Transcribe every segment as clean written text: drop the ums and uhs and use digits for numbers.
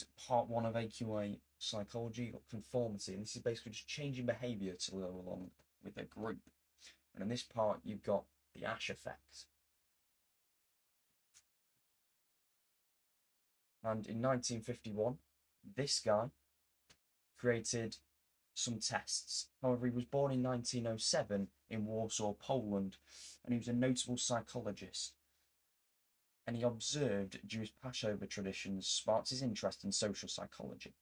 is part one of AQA psychology, or conformity, and this is basically just changing behaviour to go along with a group. And in this part, you've got the Asch effect. And in 1951, this guy created some tests. However, he was born in 1907 in Warsaw, Poland, and he was a notable psychologist. And he observed Jewish Passover traditions sparked his interest in social psychology.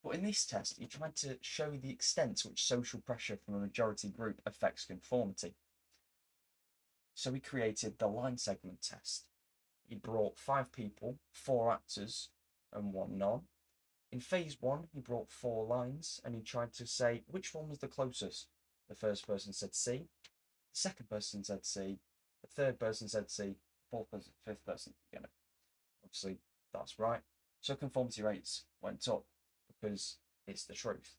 But in this test, he tried to show the extent to which social pressure from a majority group affects conformity. So he created the line segment test. He brought 5 people, 4 actors, and 1 non. In phase 1, he brought 4 lines, and he tried to say which one was the closest. The first person said C, the second person said C, the third person said C, the fourth person, fifth person, you know. Obviously, that's right. So conformity rates went up because it's the truth.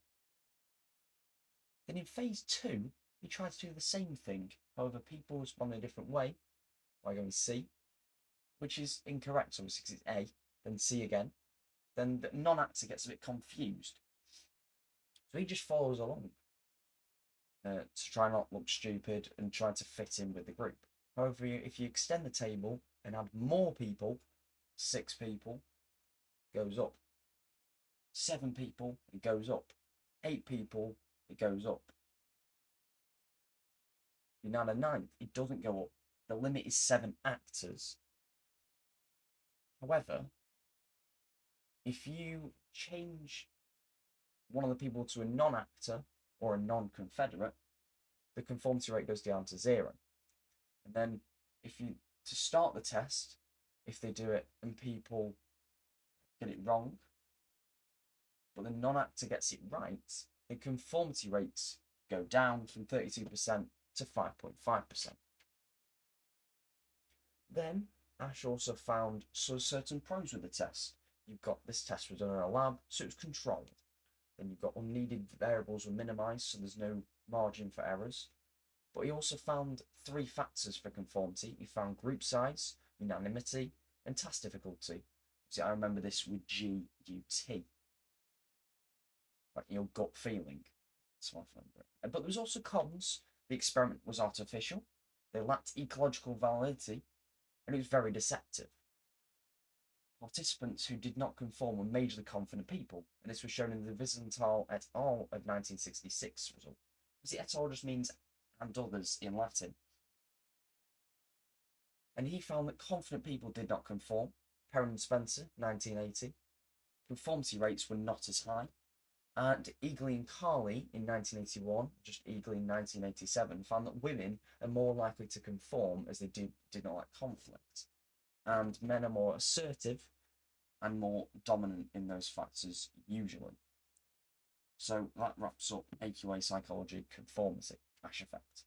Then in phase 2, he tried to do the same thing. However, people responded a different way by going C, which is incorrect, obviously, because it's A, then C again. Then the non-actor gets a bit confused. So he just follows along to try not look stupid and try to fit in with the group. However, if you extend the table and add more people, 6 people, it goes up. 7 people, it goes up. 8 people, it goes up. If you add a 9th, it doesn't go up. The limit is 7 actors. However, if you change one of the people to a non-actor or a non-confederate, the conformity rate goes down to 0. And then to start the test, if they do it and people get it wrong, but the non-actor gets it right, the conformity rates go down from 32% to 5.5%. Then Asch also found certain pros with the test. You've got this test was done in a lab, so it was controlled. Then you've got unneeded variables were minimised, so there's no margin for errors. But he also found 3 factors for conformity. He found group size, unanimity, and task difficulty. See, I remember this with GUT, like your gut feeling. That's what I remember. But there was also cons. The experiment was artificial. They lacked ecological validity, and it was very deceptive. Participants who did not conform were majorly confident people, and this was shown in the Wiesenthal et al. Of 1966 result. See, et al. Just means and others in Latin. And he found that confident people did not conform. Perrin and Spencer, 1980. Conformity rates were not as high. And Eagley and Carley in 1981, just Eagley in 1987, found that women are more likely to conform as they did not like conflict. And men are more assertive and more dominant in those factors usually. So that wraps up AQA psychology, conformity, Asch effect.